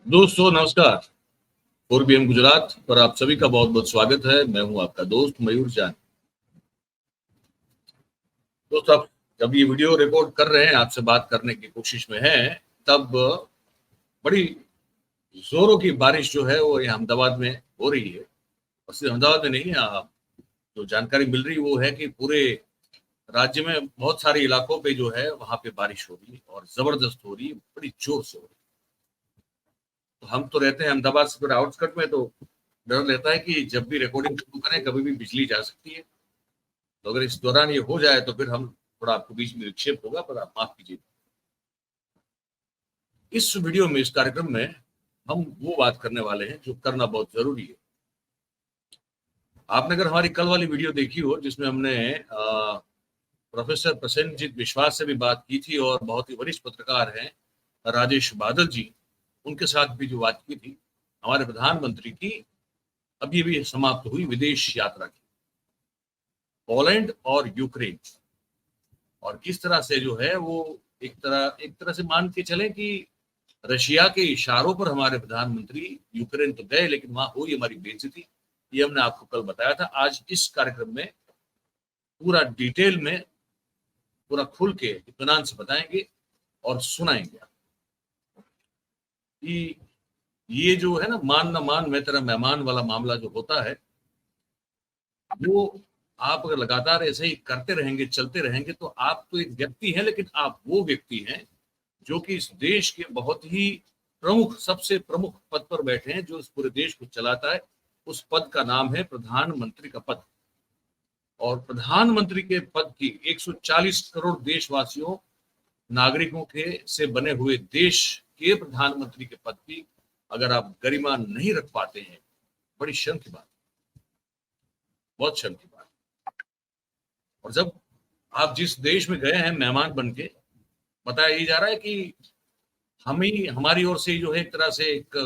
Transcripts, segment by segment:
दोस्तों नमस्कार। 4 PM गुजरात पर आप सभी का बहुत बहुत स्वागत है। मैं हूं आपका दोस्त मयूर जान। दोस्तों, आप जब ये वीडियो रिकॉर्ड कर रहे हैं, आपसे बात करने की कोशिश में हैं, तब बड़ी जोरों की बारिश जो है वो यहाँ अहमदाबाद में हो रही है। और सिर्फ अहमदाबाद में नहीं, जो जानकारी मिल रही है वो है कि पूरे राज्य में बहुत सारे इलाकों पे जो है वहां पे बारिश हो रही है और जबरदस्त हो रही है, बड़ी जोर से हो रही है। तो हम तो रहते हैं अहमदाबाद से थोड़ा आउटस्कर्ट में, तो डर रहता है कि जब भी रिकॉर्डिंग शुरू करें कभी भी बिजली जा सकती है। तो अगर इस दौरान ये हो जाए तो फिर हम थोड़ा आपको बीच में विक्षेप होगा, पर आप माफ कीजिए। इस वीडियो में, इस कार्यक्रम में हम वो बात करने वाले हैं जो करना बहुत जरूरी है। आपने अगर हमारी कल वाली वीडियो देखी हो जिसमें हमने प्रोफेसर प्रसेनजीत विश्वास से भी बात की थी और बहुत ही वरिष्ठ पत्रकार हैं राजेश बादल जी, उनके साथ भी जो बात की थी हमारे प्रधानमंत्री की अभी भी समाप्त हुई विदेश यात्रा की, पोलैंड और यूक्रेन। और किस तरह से जो है वो एक तरह से मान के चले कि रशिया के इशारों पर हमारे प्रधानमंत्री यूक्रेन तो गए, लेकिन वहां हुई हमारी बेइज्जती। ये हमने आपको कल बताया था। आज इस कार्यक्रम में पूरा डिटेल में, पूरा खुल के इत्मीनान से बताएंगे और सुनाएंगे कि ये जो है ना, मान न मान मैं तेरा मेहमान वाला मामला जो होता है, वो आप अगर लगातार ऐसे ही करते रहेंगे, चलते रहेंगे, तो आप तो एक व्यक्ति हैं, लेकिन आप वो व्यक्ति हैं जो कि इस देश के बहुत ही प्रमुख, सबसे प्रमुख पद पर बैठे हैं, जो इस पूरे देश को चलाता है। उस पद का नाम है प्रधानमंत्री का पद। और प्रधानमंत्री के पद की 140 करोड़ देशवासियों, नागरिकों के से बने हुए देश के प्रधानमंत्री के पद की अगर आप गरिमा नहीं रख पाते हैं, बड़ी शर्म की बात, बहुत शर्म की बात। और जब आप जिस देश में गए हैं मेहमान बन के, बताया ही जा रहा है कि हम ही, हमारी ओर से जो है एक तरह से एक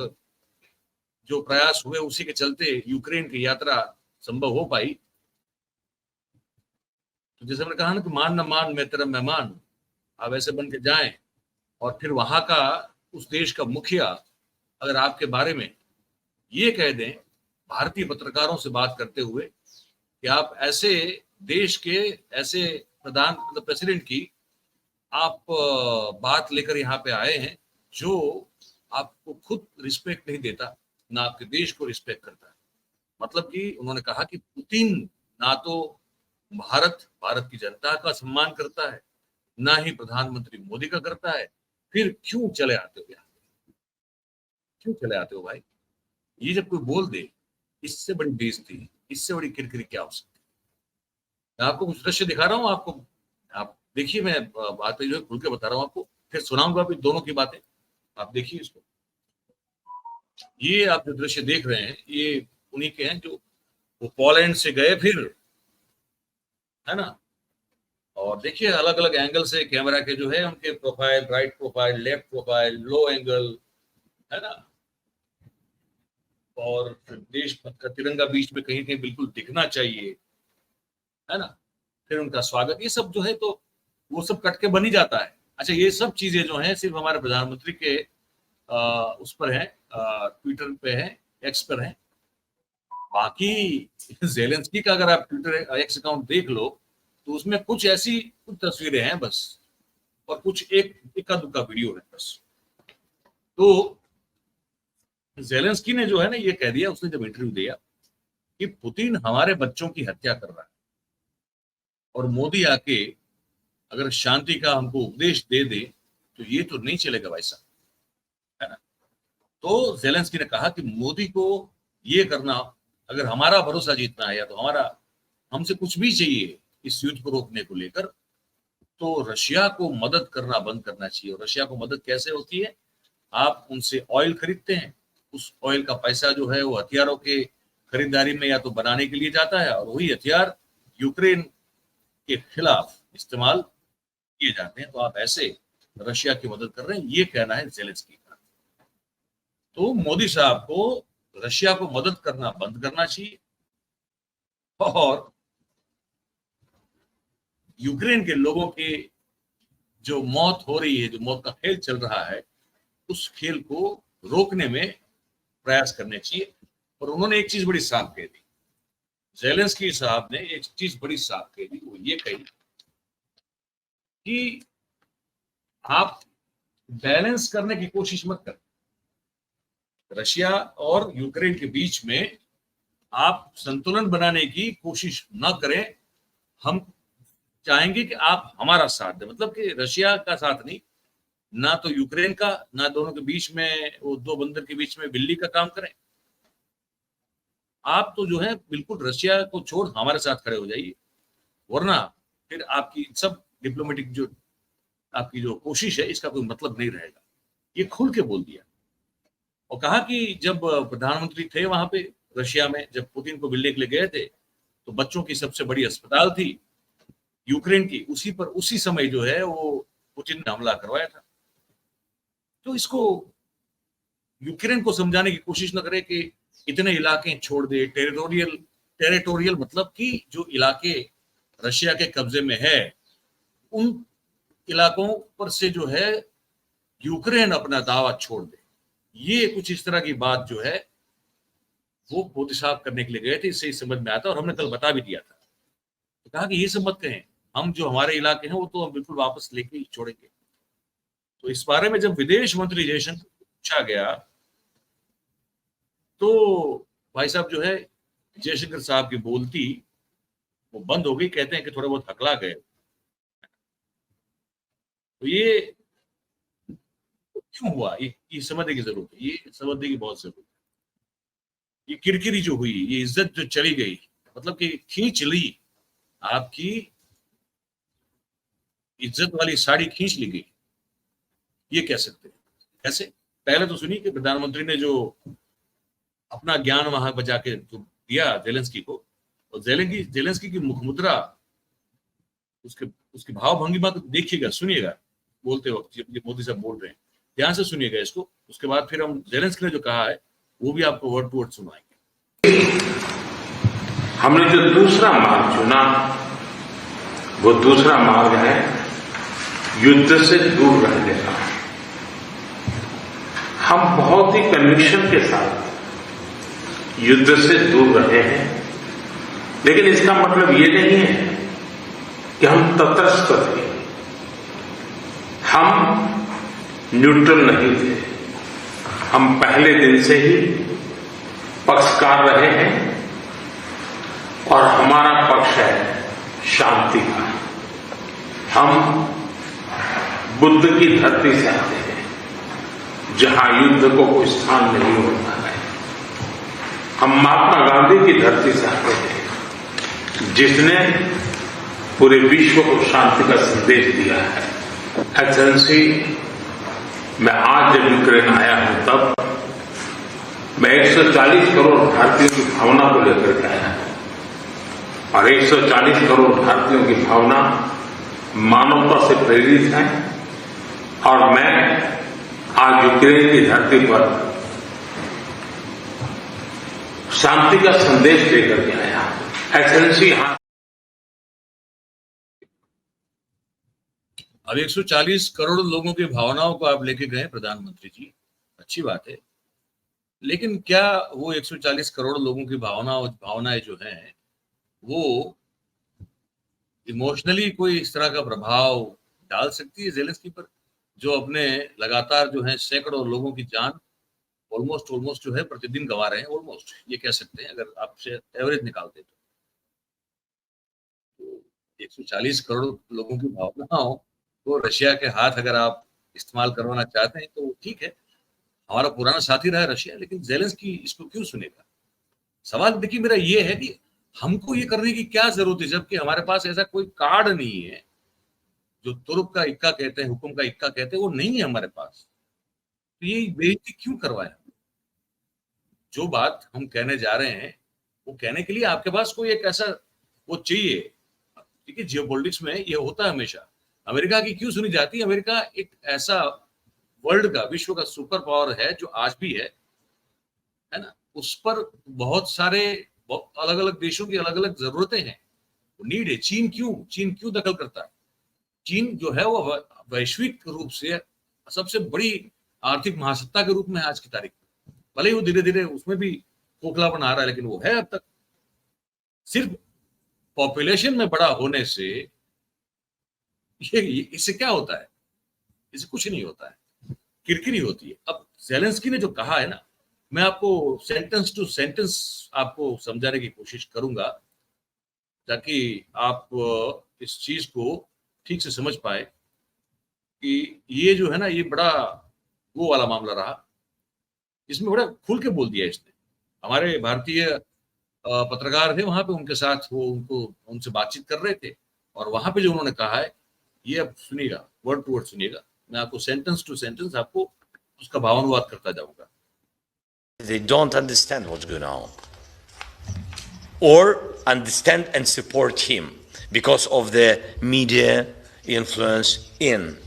जो प्रयास हुए उसी के चलते यूक्रेन की यात्रा संभव हो पाई। तो जैसे मैंने कहा ना कि मान न मान मैं तेरा मेहमान, आप ऐसे बन के जाएं और फिर वहां का, उस देश का मुखिया अगर आपके बारे में ये कह दें, भारतीय पत्रकारों से बात करते हुए, कि आप ऐसे देश के ऐसे प्रधान, मतलब प्रेसिडेंट की आप बात लेकर यहाँ पे आए हैं जो आपको खुद रिस्पेक्ट नहीं देता, ना आपके देश को रिस्पेक्ट करता है। मतलब कि उन्होंने कहा कि पुतिन ना तो भारत की जनता का सम्मान करता है, ना ही प्रधानमंत्री मोदी का करता है। फिर क्यों चले आते हो यहाँ, क्यों चले आते हो भाई? ये जब कोई बोल दे, इससे बड़ी बेइज्जती, इससे बड़ी किरकिरी क्या हो सकती है? मैं आपको कुछ दृश्य दिखा रहा हूँ, आपको आप देखिए। मैं बातें जो है खुल के बता रहा हूँ आपको, फिर सुनाऊंगा भी दोनों की बातें। आप देखिए इसको। ये आप जो दृश्य देख रहे हैं, ये उन्हीं के हैं जो वो पोलैंड से गए फिर, है ना। और देखिए अलग अलग एंगल से कैमरा के जो है उनके profile, right profile, left profile, low angle, है ना। और देश का तिरंगा बीच में कहीं कहीं बिल्कुल दिखना चाहिए, है ना। फिर उनका स्वागत, ये सब जो है तो वो सब कट के बन ही जाता है। अच्छा, ये सब चीजें जो हैं सिर्फ हमारे प्रधानमंत्री के उस पर है, ट्विटर पे है, एक्स पर है। बाकी जेलेंस्की का अगर आप ट्विटर एक्स अकाउंट देख लो, तो उसमें कुछ ऐसी कुछ तस्वीरें हैं बस, और कुछ एक इक्का दुक्का वीडियो है बस। तो जेलेंस्की ने जो है ना ये कह दिया, उसने जब इंटरव्यू दिया, कि पुतिन हमारे बच्चों की हत्या कर रहा है, और मोदी आके अगर शांति का हमको उपदेश दे दे तो ये तो नहीं चलेगा भाई साहब, है ना। तो जेलेंस्की ने कहा कि मोदी को ये करना, अगर हमारा भरोसा जीतना है या तो हमारा, हमसे कुछ भी चाहिए इस युद्ध को रोकने को लेकर, तो रशिया को मदद करना बंद करना चाहिए। और रशिया को मदद कैसे होती है? आप उनसे ऑयल खरीदते हैं, उस ऑयल का पैसा जो है वो हथियारों के खरीदारी में या तो बनाने के लिए जाता है, और वही हथियार यूक्रेन के खिलाफ इस्तेमाल किए जाते हैं। तो आप ऐसे रशिया की मदद कर रहे हैं, ये कहना है जेलेंस्की का। तो मोदी साहब को रशिया को मदद करना बंद करना चाहिए, और यूक्रेन के लोगों की जो मौत हो रही है, जो मौत का खेल चल रहा है, उस खेल को रोकने में प्रयास करने चाहिए। और उन्होंने एक चीज बड़ी साफ कह दी, ज़ेलेंस्की साहब ने एक चीज बड़ी साफ कह दी, वो ये कही कि आप बैलेंस करने की कोशिश मत करें, रशिया और यूक्रेन के बीच में आप संतुलन बनाने की कोशिश न करें। हम चाहेंगे कि आप हमारा साथ दें, मतलब कि रशिया का साथ नहीं, ना तो यूक्रेन का, ना दोनों के बीच में, वो दो बंदर के बीच में बिल्ली का काम करें। आप तो जो है बिल्कुल रशिया को छोड़ हमारे साथ खड़े हो जाइए, वरना फिर आपकी सब डिप्लोमेटिक जो आपकी जो कोशिश है इसका कोई मतलब नहीं रहेगा। ये खुल के बोल दिया और कहा कि जब प्रधानमंत्री थे वहां पे रशिया में, जब पुतिन को मिलने के लिए गए थे, तो बच्चों की सबसे बड़ी अस्पताल थी यूक्रेन की, उसी समय जो है वो पुतिन ने हमला करवाया था। तो इसको यूक्रेन को समझाने की कोशिश न करे कि इतने इलाके छोड़ दे, टेरिटोरियल मतलब कि जो इलाके रशिया के कब्जे में है उन इलाकों पर से जो है यूक्रेन अपना दावा छोड़ दे। ये कुछ इस तरह की बात जो है वो मोदी साहब करने के लिए गए थे, इससे ही समझ में आता और हमने कल बता भी दिया था। तो कहा कि ये सब मत कहें, हम जो हमारे इलाके हैं वो तो हम बिल्कुल वापस लेके ही छोड़ेंगे। तो इस बारे में जब विदेश मंत्री जयशंकर पूछा गया तो भाई साहब जो है जयशंकर साहब की बोलती वो बंद हो गई, कहते हैं कि थोड़ा बहुत हकला गए। तो ये क्यों हुआ, ये समझने की जरूरत है, ये समझने की बहुत जरूरत है। ये किरकिरी जो हुई, ये इज्जत जो चली गई, मतलब कि खींच ली, आपकी इज्जत वाली साड़ी खींच ली गई, ये कह सकते हैं। कैसे? पहले तो सुनिए कि प्रधानमंत्री ने जो अपना ज्ञान वहां बजा के दिया जेलेंस्की को, और जेलेंस्की की मुख मुद्रा, उसके उसकी भाव भंगिमा को देखिएगा, सुनिएगा बोलते वक्त, ये मोदी साहब बोल रहे हैं, ध्यान से सुनिएगा इसको। उसके बाद फिर हम जेलेंस्की ने जो कहा है वो भी आपको वर्ड टू वर्ड सुनाएंगे। हमने जो दूसरा मार्ग चुना वो दूसरा मार्ग है युद्ध से दूर रहने का। हम बहुत ही कन्विक्शन के साथ युद्ध से दूर रहे हैं, लेकिन इसका मतलब ये नहीं है कि हम तटस्थ थे, हम न्यूट्रल नहीं थे। हम पहले दिन से ही पक्षकार रहे हैं और हमारा पक्ष है शांति का। हम बुद्ध की धरती से आते हैं जहां युद्ध को कोई स्थान नहीं होता है। हम महात्मा गांधी की धरती से आते हैं जिसने पूरे विश्व को शांति का संदेश दिया है। एक्सेलेंसी, मैं आज जब यूक्रेन आया हूं तब मैं 140 करोड़ भारतीयों की भावना को लेकर के आया हूं, और 140 करोड़ भारतीयों की भावना मानवता से प्रेरित है। और मैं आज यूक्रेन की धरती पर शांति का संदेश लेकर के आया। एक्सेलेंसी, यहां अब 140 करोड़ लोगों की भावनाओं को आप लेके गए प्रधानमंत्री जी, अच्छी बात है, लेकिन क्या वो 140 करोड़ लोगों की भावनाएं जो हैं वो इमोशनली कोई इस तरह का प्रभाव डाल सकती है जेलेंस्की पर, जो अपने लगातार जो है सैकड़ों लोगों की जान ऑलमोस्ट जो है प्रतिदिन गंवा रहे हैं, ऑलमोस्ट ये कह सकते हैं अगर आपसे एवरेज निकालते तो 140 करोड़ लोगों की भावनाओं तो रशिया के हाथ अगर आप इस्तेमाल करवाना चाहते हैं तो ठीक है, हमारा पुराना साथी रहा रशिया, लेकिन जेलेंस्की इसको क्यों सुनेगा? सवाल देखिए मेरा ये है कि हमको ये करने की क्या जरूरत है, जबकि हमारे पास ऐसा कोई कार्ड नहीं है, जो तुर्क का इक्का कहते हैं, हुक्म का इक्का कहते हैं, वो नहीं है हमारे पास। तो ये बेइज्जती क्यों करवाया? जो बात हम कहने जा रहे हैं वो कहने के लिए आपके पास कोई एक ऐसा वो चाहिए। ठीक है, जियोपॉलिटिक्स में ये होता है हमेशा। अमेरिका की क्यों सुनी जाती है? अमेरिका एक ऐसा वर्ल्ड का, विश्व का सुपर पावर है जो आज भी है ना, उस पर बहुत सारे अलग अलग देशों की अलग अलग जरूरतें हैं, नीड है। चीन क्यों दखल करता है? चीन जो है वो वैश्विक रूप से सबसे बड़ी आर्थिक महासत्ता के रूप में है आज की तारीख में। भले ही वो धीरे धीरे उसमें भी खोखलापन आ रहा है, लेकिन वो है अब तक। सिर्फ पॉपुलेशन में बड़ा होने से ये इससे क्या होता है? इससे कुछ नहीं होता है, किरकिरी होती है। अब ज़ेलेंस्की ने जो कहा है ना, मैं आपको सेंटेंस टू सेंटेंस आपको समझाने की कोशिश करूंगा, ताकि आप इस चीज को ठीक से समझ पाए कि ये जो है ना, ये बड़ा वो वाला मामला रहा। इसमें बड़ा खुल के बोल दिया इसने। हमारे भारतीय पत्रकार थे वहां पे, उनके साथ वो उनसे बातचीत कर रहे थे, और वहां पे जो उन्होंने कहा है, ये अब सुनिएगा, वर्ड टू वर्ड सुनिएगा। मैं आपको सेंटेंस टू सेंटेंस आपको उसका भावानुवाद करता जाऊंगा। They don't understand what's going on, or understand and support him because of the media influence in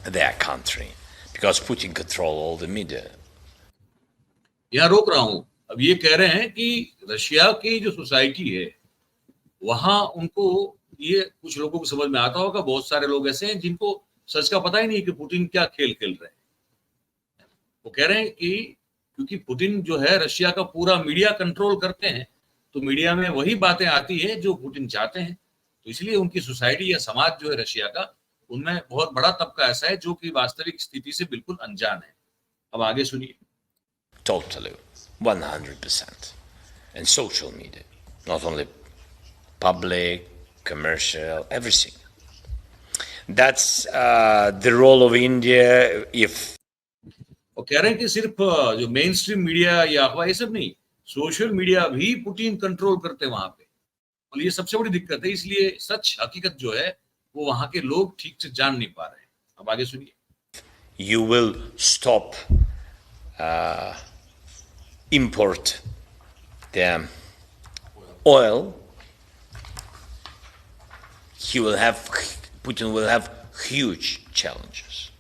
their country, because Putin control all the media. यहाँ रोक रहा हूं। अब ये कह रहे हैं कि रशिया की जो सोसाइटी है वहां उनको, ये कुछ लोगों को समझ में आता होगा, बहुत सारे लोग ऐसे हैं जिनको सच का पता ही नहीं कि पुतिन क्या खेल खेल रहे हैं। वो कह रहे हैं कि क्योंकि पुतिन जो है रशिया का पूरा मीडिया कंट्रोल करते हैं, तो मीडिया में वही बातें आती है जो पुतिन चाहते हैं। तो इसलिए उनकी सोसाइटी या समाज जो है रशिया का, उनमें बहुत बड़ा तबका ऐसा है जो कि वास्तविक स्थिति से बिल्कुल अनजान है। अब आगे सुनिए। Totally, 100%. And social media, not only public, commercial, everything. That's the role of India. If और कह रहे हैं कि सिर्फ जो मेन स्ट्रीम मीडिया या अखबार, ये सब नहीं, सोशल मीडिया भी पुतिन कंट्रोल करते हैं वहां पे, और ये सबसे बड़ी दिक्कत है। इसलिए सच हकीकत जो है वो वहां के लोग ठीक से जान नहीं पा रहे हैं। अब आगे सुनिए। you will stop import the oil, Putin will have huge challenges.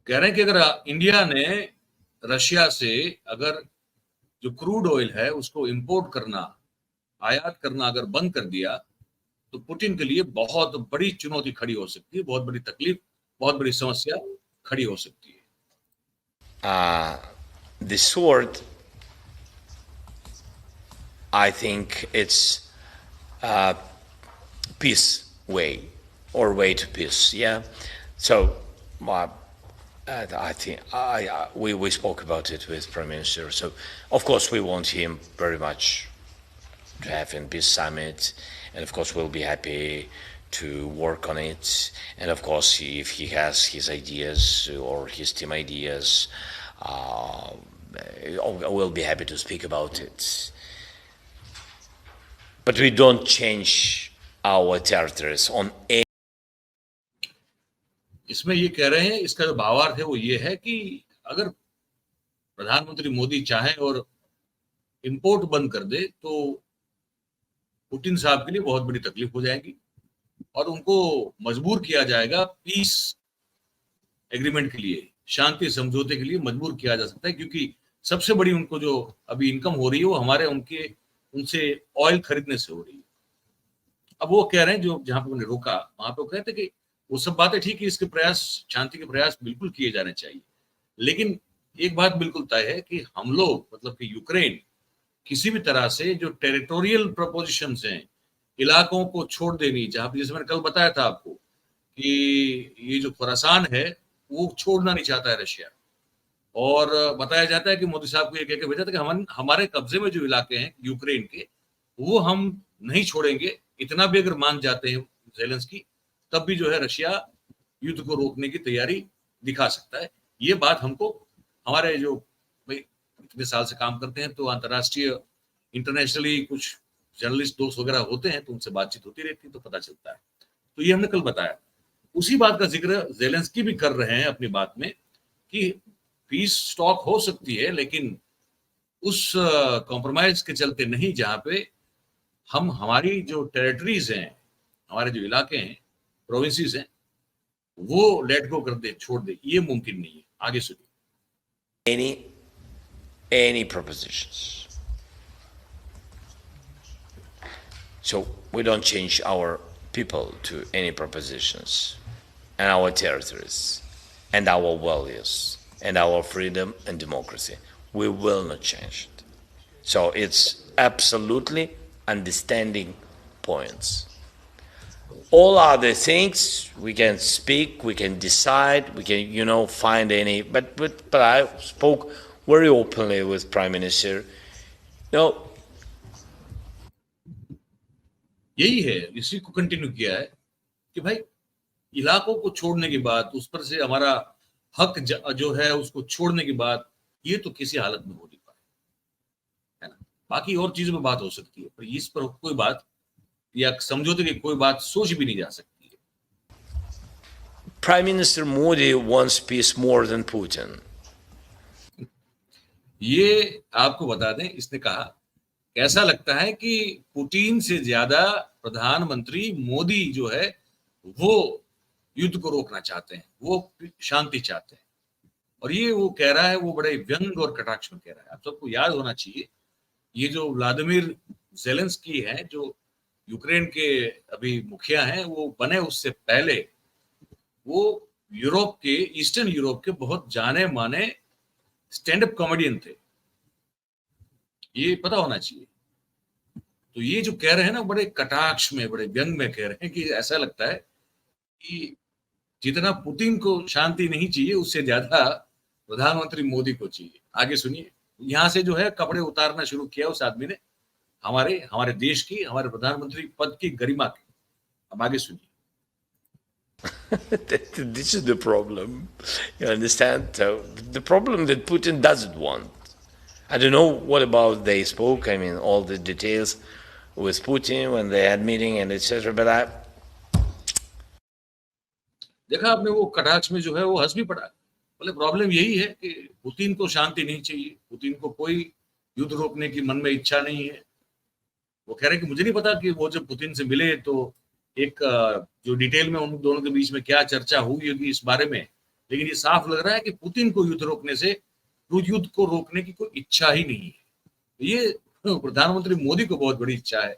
कह रहे हैं कि अगर इंडिया ने रशिया से अगर जो क्रूड ऑयल है उसको इंपोर्ट करना, आयात करना अगर बंद कर दिया, तो पुतिन के लिए बहुत बड़ी चुनौती खड़ी हो सकती है, बहुत बड़ी तकलीफ, बहुत बड़ी समस्या खड़ी हो सकती है। The sword, I think it's a peace way, or way to peace. Yeah. So I think we spoke about it with Prime Minister. So of course we want him very much to have in peace summit, and of course we'll be happy to work on it. And of course, if he has his ideas or his team ideas, we'll be happy to speak about it. But we don't change our territories on any. इसमें ये कह रहे हैं, इसका जो भावार्थ है वो ये है कि अगर प्रधानमंत्री मोदी चाहे और इंपोर्ट बंद कर दे, तो पुतिन साहब के लिए बहुत बड़ी तकलीफ हो जाएगी, और उनको मजबूर किया जाएगा पीस एग्रीमेंट के लिए, शांति समझौते के लिए मजबूर किया जा सकता है, क्योंकि सबसे बड़ी उनको जो अभी इनकम हो रही है वो हमारे उनसे ऑयल खरीदने से हो रही है। अब वो कह रहे हैं, जो जहां पे उन्हें रोका वहां पे वो कहते कि वो सब बातें ठीक है, इसके प्रयास, शांति के प्रयास बिल्कुल किए जाने चाहिए, लेकिन एक बात बिल्कुल तय है कि हम लोग, मतलब कि यूक्रेन, किसी भी तरह से जो टेरिटोरियल प्रपोजिशंस हैं, इलाकों को छोड़ देनी, जहां पे जैसे मैंने कल बताया था आपको कि ये जो खुरासान है वो छोड़ना नहीं चाहता है रशिया, और बताया जाता है कि मोदी साहब को ये कह के भेजा था कि हमारे कब्जे में जो इलाके हैं यूक्रेन के, वो हम नहीं छोड़ेंगे। इतना भी अगर मान जाते हैं ज़ेलेंस्की, तब भी जो है रशिया युद्ध को रोकने की तैयारी दिखा सकता है। ये बात हमको, हमारे जो भाई इतने साल से काम करते हैं, तो अंतर्राष्ट्रीय, इंटरनेशनली कुछ जर्नलिस्ट दोस्त वगैरह होते हैं, तो उनसे बातचीत होती रहती है, तो पता चलता है। तो ये हमने कल बताया। उसी बात का जिक्र ज़ेलेंस्की भी कर रहे हैं अपनी बात में कि पीस स्टॉक हो सकती है, लेकिन उस कॉम्प्रोमाइज के चलते नहीं, जहां पे हम हमारी जो टेरिटरीज हैं, हमारे जो इलाके हैं, प्रोविंसेस हैं, वो लेट गो कर दे, छोड़ दे, ये मुमकिन नहीं है। आगे सुनिए। Any propositions. So we don't change our people to any propositions and our territories and our values and our freedom and democracy. We will not change it. So it's absolutely understanding points. All other things we can speak, we can decide, we can, find any. But I spoke very openly with Prime Minister. No. यही है, इसी को continue किया है कि भाई इलाकों को छोड़ने की बात, उस पर से हमारा हक जो है उसको छोड़ने की बात, ये तो किसी हालत में हो नहीं पाए, है ना। बाकी और चीजों में बात हो सकती है, पर इस पर कोई बात या समझौते की कोई बात सोच भी नहीं जा सकती है। Prime Minister Modi wants peace more than Putin. ये आपको बता दें, इसने कहा ऐसा लगता है कि पुतिन से ज्यादा प्रधानमंत्री मोदी जो है वो युद्ध को रोकना चाहते हैं, वो शांति चाहते हैं। और ये वो कह रहा है, वो बड़े व्यंग और कटाक्ष में कह रहा है। आप सबको याद होना चाहिए, ये जो व्लादिमीर ज़ेलेंस्की है, जो यूक्रेन के अभी मुखिया हैं, वो बने उससे पहले वो यूरोप के, ईस्टर्न यूरोप के बहुत जाने माने स्टैंड अप कॉमेडियन थे, ये पता होना चाहिए। तो ये जो कह रहे हैं ना, बड़े कटाक्ष में, बड़े व्यंग में कह रहे हैं कि ऐसा लगता है कि जितना पुतिन को शांति नहीं चाहिए, उससे ज्यादा प्रधानमंत्री मोदी को चाहिए। आगे सुनिए, यहां से जो है कपड़े उतारना शुरू किया उस आदमी ने, हमारे देश की, हमारे प्रधानमंत्री पद की गरिमा की। अब आगे सुनिए। This is the problem. You understand? The problem that Putin doesn't want. I don't know what about they spoke. I mean, all the details with Putin when they had meeting and etc. But देखा आपने, वो कटाक्ष में जो है वो हंस भी पड़ा। बोले प्रॉब्लम यही है कि पुतिन को शांति नहीं चाहिए, पुतिन को कोई युद्ध रोकने की मन में इच्छा नहीं है। वो कह रहे कि मुझे नहीं पता कि वो जब पुतिन से मिले तो एक जो डिटेल में उन दोनों के बीच में क्या चर्चा हुई होगी इस बारे में, लेकिन ये साफ लग रहा है कि पुतिन को युद्ध रोकने से, युद्ध को रोकने की कोई इच्छा ही नहीं है। ये प्रधानमंत्री मोदी को बहुत बड़ी इच्छा है।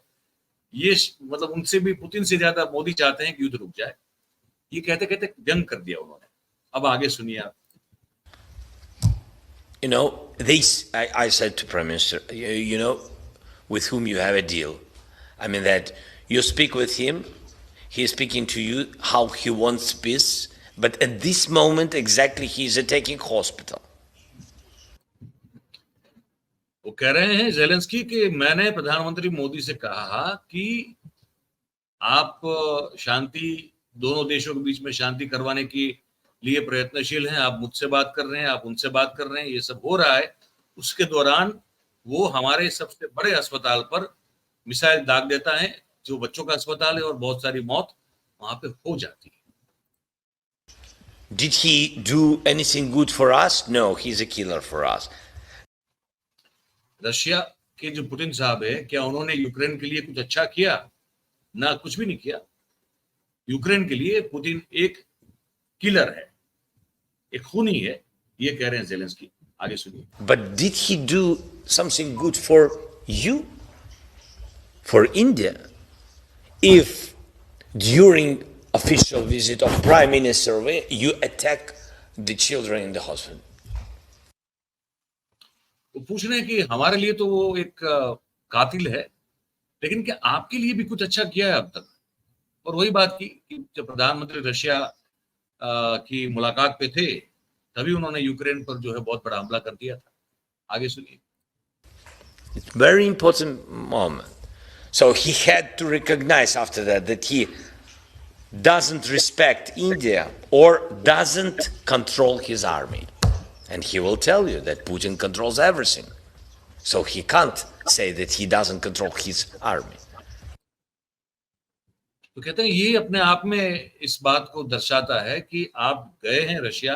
ये मतलब उनसे भी, पुतिन से ज्यादा मोदी चाहते हैं कि युद्ध रुक जाए। ये कहते कहते व्यंग कर दिया उन्होंने। अब आगे सुनिए आप। I said to Prime Minister, with whom you have a deal. I mean that you speak with him, he is speaking to you how he wants peace, but at this moment exactly he is attacking hospital. वो कह रहे हैं Zelensky कि मैंने प्रधानमंत्री मोदी से कहा कि आप शांति, दोनों देशों के बीच में शांति करवाने के लिए प्रयत्नशील हैं, आप मुझसे बात कर रहे हैं, आप उनसे बात कर रहे हैं, ये सब हो रहा है। उसके दौरान वो हमारे सबसे बड़े अस्पताल पर मिसाइल दाग देता है, जो बच्चों का अस्पताल है, और बहुत सारी मौत वहां पे हो जाती है। Did he do anything good for us? No, he's a killer for us. Russia के जो पुतिन साहब है, क्या उन्होंने यूक्रेन के लिए कुछ अच्छा किया? ना, कुछ भी नहीं किया। यूक्रेन के लिए पुतिन एक किलर है, एक खूनी है, ये कह रहे हैं ज़ेलेंस्की। आगे सुनिए। But did he do something good for you, for India? If during official visit of Prime Minister you attack the children in the hospital? वो पूछ रहे हैं कि हमारे लिए तो वो एक कातिल है, लेकिन क्या आपके लिए भी कुछ अच्छा किया है अब तक? और वही बात की कि जब प्रधानमंत्री रशिया की मुलाकात पे थे, तभी उन्होंने यूक्रेन पर जो है बहुत बड़ा हमला कर दिया था। आगे सुनिए। It's very important moment. So he had to recognize after that he doesn't respect India or doesn't control his army. And he will tell you that Putin controls everything. So he can't say that he doesn't control his army. तो कहते हैं ये अपने आप में इस बात को दर्शाता है कि आप गए हैं रशिया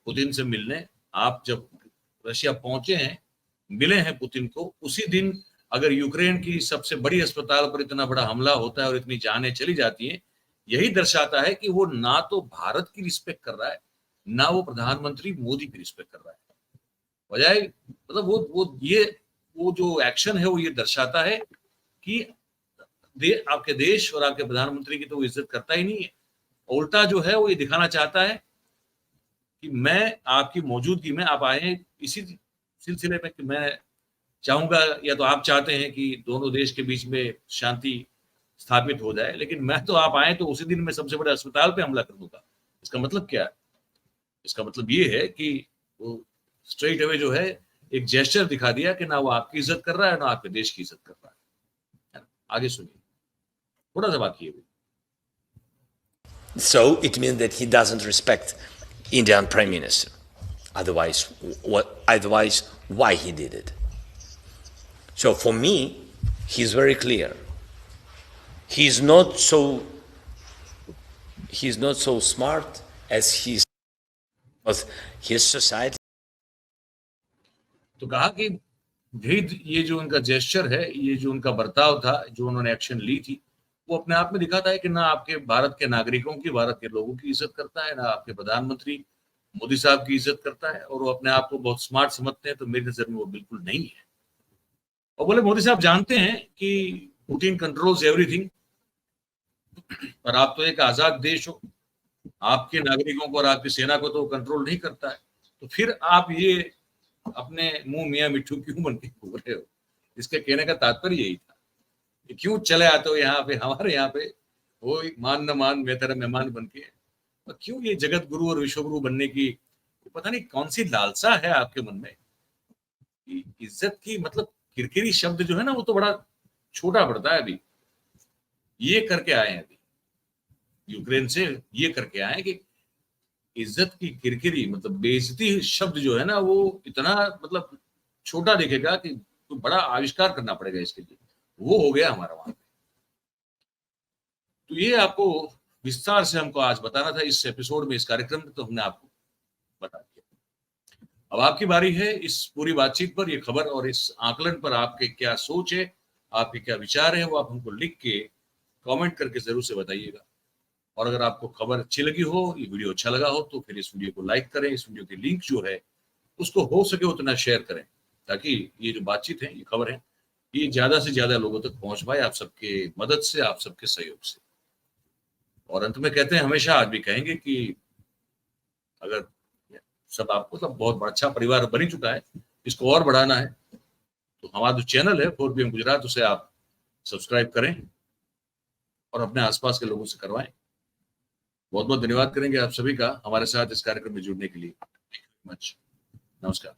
पुतिन से मिलने, आप जब रशिया पहुंचे हैं, मिले हैं पुतिन को, उसी दिन अगर यूक्रेन की सबसे बड़ी अस्पताल पर इतना बड़ा हमला होता है और इतनी जानें चली जाती हैं, यही दर्शाता है कि वो ना तो भारत की रिस्पेक्ट कर रहा है, ना वो प्रधानमंत्री मोदी की रिस्पेक्ट कर रहा है। बजाय मतलब वो जो एक्शन है वो ये दर्शाता है कि आपके देश और आपके प्रधानमंत्री की तो वो इज्जत करता ही नहीं है। उल्टा जो है वो ये दिखाना चाहता है कि मैं आपकी मौजूदगी में, आप आए हैं इसी सिलसिले में कि मैं चाहूंगा, या तो आप चाहते हैं कि दोनों देश के बीच में शांति स्थापित हो जाए, लेकिन मैं तो, आप आए तो उसी दिन मैं सबसे बड़े अस्पताल पे हमला कर दूंगा। इसका मतलब क्या है? इसका मतलब ये है कि वो स्ट्रेट अवे जो है एक जेस्चर दिखा दिया कि ना वो आपकी इज्जत कर रहा है, ना आपके देश की इज्जत कर रहा है ना? आगे सुनिए, थोड़ा सा बाकी है। So it means that he doesn't respect Indian Prime Minister. Otherwise, why he did it? So for me, he's very clear. He's not so smart as his society. तो कहा कि ये जो उनका जेस्चर है, ये जो उनका बर्ताव था, जो उन्होंने एक्शन ली थी, वो अपने आप में दिखाता है कि ना आपके भारत के नागरिकों की, भारत के लोगों की इज्जत करता है, ना आपके प्रधानमंत्री मोदी साहब की इज्जत करता है, और वो अपने आप को बहुत स्मार्ट समझते हैं। तो मेरी नजर में वो बिल्कुल नहीं है। और बोले मोदी साहब जानते हैं कि पुतिन कंट्रोल्स एवरीथिंग, पर आप तो एक आजाद देश हो, आपके नागरिकों को और आपकी सेना को तो कंट्रोल नहीं करता है, तो फिर आप ये अपने मुंह मियां मिट्ठू क्यों बन के घूम रहे हो? इसके कहने का तात्पर्य यही था कि क्यों चले आते हो यहाँ पे, हमारे यहाँ पे वो मान न मान मैं तेरा मेहमान बन के, और क्यों ये जगत गुरु और विश्व गुरु बनने की पता नहीं कौन सी लालसा है आपके मन में। इज्जत की मतलब किरकिरी शब्द जो है ना, वो तो बड़ा छोटा पड़ता है। अभी ये करके आए हैं, अभी यूक्रेन से ये करके आए कि इज्जत की किरकिरी मतलब बेइज्जती शब्द जो है ना, वो इतना मतलब छोटा दिखेगा कि तो बड़ा आविष्कार करना पड़ेगा इसके लिए। वो हो गया हमारा वहां पे। तो ये आपको विस्तार से हमको आज बताना था इस एपिसोड में, इस कार्यक्रम में, तो हमने आपको बता दिया। अब आपकी बारी है इस पूरी बातचीत पर, ये खबर और इस आकलन पर आपके क्या सोच है, आपके क्या विचार है, वो आप हमको लिख के कमेंट करके जरूर से बताइएगा। और अगर आपको खबर अच्छी लगी हो, ये वीडियो अच्छा लगा हो, तो फिर इस वीडियो को लाइक करें, इस वीडियो की लिंक जो है उसको हो सके उतना शेयर करें, ताकि ये जो बातचीत है, ये खबर है, ये ज्यादा से ज्यादा लोगों तक पहुंच पाए, आप सबके मदद से, आप सबके सहयोग से। और अंत में कहते हैं, हमेशा आज भी कहेंगे कि अगर सब आपको मतलब बहुत अच्छा परिवार बन ही चुका है, इसको और बढ़ाना है, तो हमारा जो चैनल है 4PM गुजरात, उसे आप सब्सक्राइब करें और अपने आसपास के लोगों से करवाएं। बहुत बहुत धन्यवाद करेंगे आप सभी का हमारे साथ इस कार्यक्रम में जुड़ने के लिए। Thank you much. नमस्कार।